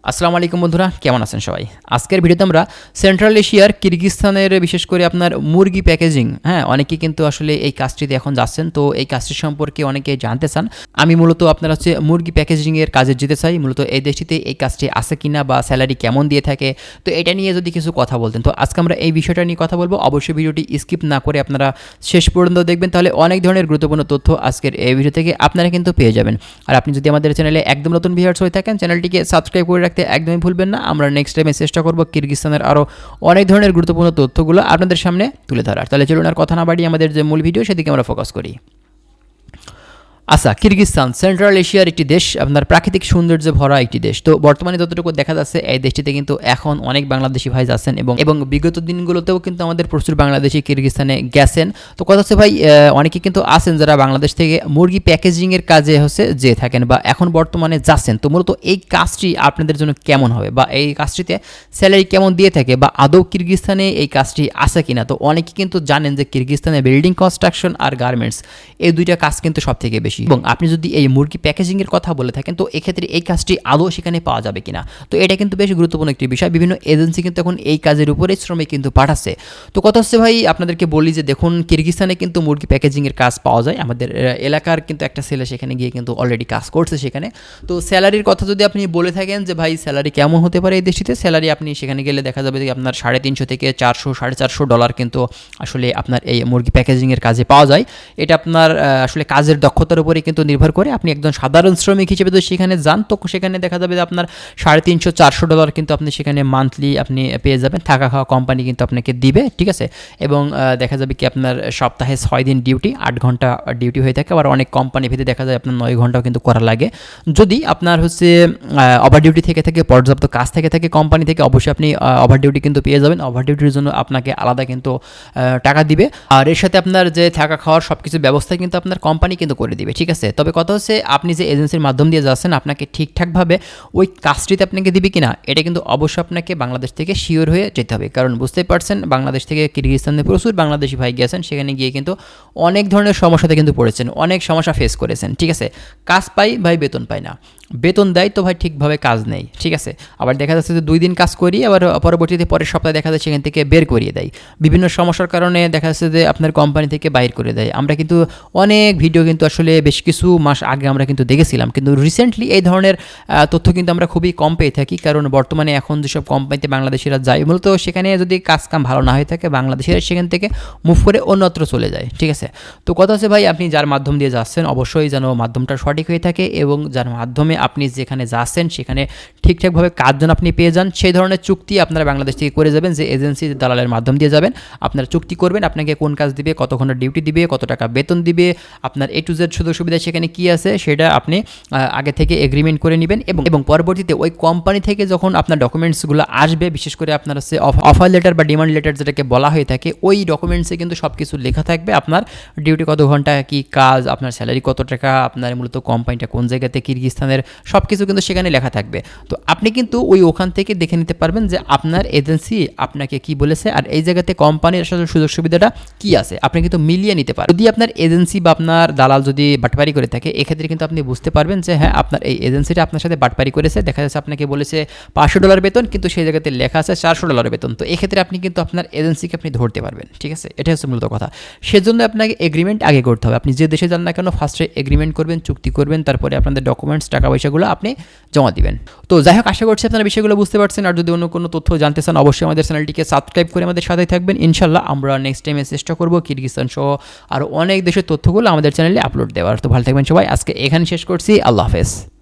আসসালামু আলাইকুম বন্ধুরা, কেমন আছেন সবাই? আজকের ভিডিওতে আমরা সেন্ট্রাল এশিয়ার কিরগিজস্তানের বিশেষ করে আপনার মুরগি প্যাকেজিং, অনেকে কিন্তু আসলে এই কাজটিতে এখন যাচ্ছেন। তো এই কাজটি সম্পর্কে অনেকে জানতে চান। আমি মূলত আপনার হচ্ছে মুরগি প্যাকেজিংয়ের কাজে যেতে চাই। মূলত এই দেশটিতে এই কাজটি আছে কিনা বা স্যালারি কেমন দিয়ে থাকে, তো এটা নিয়ে যদি কিছু কথা বলতেন। তো আজকে আমরা এই বিষয়টা নিয়ে কথা বলবো। অবশ্যই ভিডিওটি স্কিপ না করে আপনারা শেষ পর্যন্ত দেখবেন, তাহলে অনেক ধরনের গুরুত্বপূর্ণ তথ্য আজকের এই ভিডিও থেকে আপনারা কিন্তু পেয়ে যাবেন। আর আপনি যদি আমাদের চ্যানেলে একদম নতুন ভিউয়ার্স হয়ে থাকেন, চ্যানেলটিকে সাবস্ক্রাইব করে রাখতে একদমই ভুলবেন না। আমরা নেক্সট টাইমে চেষ্টা করব কিরগিজস্তানের আরও অনেক ধরনের গুরুত্বপূর্ণ তথ্যগুলো আপনাদের সামনে তুলে ধরার। তাহলে চলুন আর কথা না বাড়িয়ে আমাদের যে মূল ভিডিও সেদিকে আমরা ফোকাস করি। আচ্ছা, কিরগিজস্তান সেন্ট্রাল এশিয়ার একটি দেশ, আপনার প্রাকৃতিক সৌন্দর্যে ভরা একটি দেশ। তো বর্তমানে যতটুকু দেখা যাচ্ছে এই দেশটিতে কিন্তু এখন অনেক বাংলাদেশি ভাই যাচ্ছেন এবং বিগত দিনগুলোতেও কিন্তু আমাদের প্রচুর বাংলাদেশি কিরগিজস্তানে গেছেন। তো কথা হচ্ছে ভাই, অনেকে কিন্তু আছেন যারা বাংলাদেশ থেকে মুরগি প্যাকেজিংয়ের কাজে যেয়ে থাকেন বা এখন বর্তমানে যাচ্ছেন। তো মূলত এই কাজটি আপনাদের জন্য কেমন হবে বা এই কাজটিতে স্যালারি কেমন দিয়ে থাকে বা আদৌ কিরগিজস্তানে এই কাজটি আছে কিনা। তো অনেকে কিন্তু জানেন যে কিরগিজস্তানে বিল্ডিং কনস্ট্রাকশন আর গার্মেন্টস এই দুইটা কাজ কিন্তু সব থেকে বেশি। এবং আপনি যদি এই মুরগি প্যাকেজিংয়ের কথা বলে থাকেন, তো এক্ষেত্রে এই কাজটি আদৌ সেখানে পাওয়া যাবে কিনা, তো এটা কিন্তু বেশ গুরুত্বপূর্ণ একটি বিষয়। বিভিন্ন এজেন্সি কিন্তু এখন এই কাজের উপরে শ্রমিক কিন্তু পাঠাচ্ছে। তো কথা হচ্ছে ভাই, আপনাদেরকে বলি যে দেখুন, কিরগিজস্তানে কিন্তু মুরগি প্যাকেজিংয়ের কাজ পাওয়া যায়। আমাদের এলাকার কিন্তু একটা ছেলে সেখানে গিয়ে কিন্তু অলরেডি কাজ করছে সেখানে। তো স্যালারির কথা যদি আপনি বলে থাকেন যে ভাই স্যালারি কেমন হতে পারে এই দেশটিতে, স্যালারি আপনি সেখানে গেলে দেখা যাবে যে আপনার $350 থেকে $400-450 কিন্তু আসলে আপনার এই মুরগি প্যাকেজিংয়ের কাজে পাওয়া যায়। এটা আপনার আসলে কাজের দক্ষতার উপরে কিন্তু নির্ভর করে। আপনি একজন সাধারণ শ্রমিক হিসেবে তো সেখানে যান, তো সেখানে দেখা যাবে যে আপনার $350-400 কিন্তু আপনি সেখানে মান্থলি আপনি পেয়ে যাবেন। থাকা খাওয়া কোম্পানি কিন্তু আপনাকে দিবে, ঠিক আছে। এবং দেখা যাবে কি আপনার সপ্তাহে 6 দিন ডিউটি, 8 ঘন্টা ডিউটি হয়ে থাকে। আবার অনেক কোম্পানি ভেদে দেখা যায় আপনার 9 ঘন্টাও কিন্তু করা লাগে। যদি আপনার ওভার ডিউটি থেকে থাকে, পর্যাপ্ত কাজ থেকে থাকে কোম্পানি থেকে, অবশ্যই আপনি ওভার ডিউটি কিন্তু পেয়ে যাবেন। ওভার ডিউটির জন্য আপনাকে আলাদা কিন্তু টাকা দিবে। আর এর সাথে আপনার যে থাকা খাওয়ার সব কিছু ব্যবস্থা কিন্তু আপনার কোম্পানি কিন্তু করে দিবে, ঠিক আছে। তবে কথা হচ্ছে আপনি যে এজেন্সির মাধ্যম দিয়ে যাচ্ছেন, আপনাকে ঠিকঠাকভাবে ওই কাজটিতে আপনাকে দিবে কিনা, এটা কিন্তু অবশ্যই আপনাকে বাংলাদেশ থেকে শিওর হয়ে যেতে হবে। কারণ বুঝতেই পারছেন, বাংলাদেশ থেকে কিরগিজস্তানে প্রচুর বাংলাদেশি ভাই গেছেন, সেখানে গিয়ে কিন্তু অনেক ধরনের সমস্যাতে কিন্তু পড়েছেন, অনেক সমস্যা ফেস করেছেন, ঠিক আছে। কাজ পাই ভাই, বেতন পাই না, বেতন দেয় তো ভাই ঠিকভাবে কাজ নেই, ঠিক আছে। আবার দেখা যাচ্ছে যে 2 দিন কাজ করি, আবার পরবর্তীতে পরের সপ্তাহে দেখা যাচ্ছে সেখান থেকে বের করিয়ে দেয়। বিভিন্ন সমস্যার কারণে দেখা যাচ্ছে যে আপনার কোম্পানি থেকে বাইর করে দেয়। আমরা কিন্তু অনেক ভিডিও কিন্তু আসলে বেশ কিছু মাস আগে আমরা কিন্তু দেখেছিলাম, কিন্তু রিসেন্টলি এই ধরনের তথ্য কিন্তু আমরা খুবই কম পেয়ে থাকি। কারণ বর্তমানে এখন যেসব কোম্পানিতে বাংলাদেশিরা যায়, মূলত সেখানে যদি কাজ কাম ভালো না হয়ে থাকে, বাংলাদেশিরা সেখান থেকে মুভ করে অন্যত্র চলে যায়, ঠিক আছে। তো কথা হচ্ছে ভাই, আপনি যার মাধ্যম দিয়ে যাচ্ছেন অবশ্যই যেন মাধ্যমটা সঠিক হয়ে থাকে এবং যার মাধ্যমে আপনি যেখানে যাচ্ছেন সেখানে ঠিকঠাকভাবে কাজ যেন আপনি পেয়ে যান, সেই ধরনের চুক্তি আপনারা বাংলাদেশ থেকে করে যাবেন। যে এজেন্সি দালালের মাধ্যম দিয়ে যাবেন, আপনারা চুক্তি করবেন, আপনাকে কোন কাজ দিবে, কত ঘন্টা ডিউটি দিবে, কত টাকা বেতন দিবে, আপনার A to Z সুযোগ সুবিধা সেখানে কী আছে সেটা আপনি আগে থেকে এগ্রিমেন্ট করে নেবেন। এবং পরবর্তীতে ওই কোম্পানি থেকে যখন আপনার ডকুমেন্টসগুলো আসবে, বিশেষ করে আপনার অফার লেটার বা ডিমান্ড লেটার যেটাকে বলা হয়ে থাকে, ওই ডকুমেন্টসে কিন্তু সব কিছু লেখা থাকবে। আপনার ডিউটি কত ঘন্টা, কী কাজ, আপনার স্যালারি কত টাকা, আপনার মূলত কোম্পানিটা কোন জায়গাতে, কিরগিজস্তানের সব কিছু কিন্তু সেখানে লেখা থাকবে। তো আপনি কিন্তু ওখান থেকে দেখে নিতে পারবেন যে আপনার এজেন্সি আপনাকে কি বলেছে আর এই জায়গাতে কোম্পানির আসলে সুযোগ সুবিধাটা কি আছে, আপনি কিন্তু মিলিয়ে নিতে পারেন। যদি আপনার এজেন্সি বা আপনার দালাল যদি বাটপারি করে থাকে, এক্ষেত্রে কিন্তু আপনি বুঝতে পারবেন যে হ্যাঁ, আপনার এই এজেন্সিটা আপনার সাথে বাটপারি করেছে। দেখা যাচ্ছে আপনাকে বলেছে $500 বেতন, কিন্তু সেই জায়গাতে লেখা আছে $400 বেতন। তো এক্ষেত্রে আপনি কিন্তু আপনার এজেন্সিকে আপনি ধরতে পারবেন, ঠিক আছে। এটা হচ্ছে মূলত কথা। সেজন্য আপনাকে এগ্রিমেন্ট আগে করতে হবে। আপনি যে দেশে যান না কেন, ফার্স্টে এগ্রিমেন্ট করবেন, চুক্তি করবেন, তারপরে আপনাদের ডকুমেন্টস, টাকা পয়সাগুলো আপনি জমা দিবেন। তো যাই হোক, আশা করছি আপনারা বিষয়গুলো বুঝতে পারছেন। আর যদি অন্য কোনো তথ্য জানতে চান, অবশ্যই আমাদের চ্যানেলটিকে সাবস্ক্রাইব করে আমাদের সাথেই থাকবেন। ইনশাল্লাহ আমরা নেক্সট টাইমে চেষ্টা করব কিরগিজস্তান সহ আর অনেক দেশের তথ্যগুলো আমাদের চ্যানেলে আপলোড দেওয়ার। তো ভালো থাকবেন সবাই, আজকে এখানে শেষ করছি। আল্লাহ হাফেজ।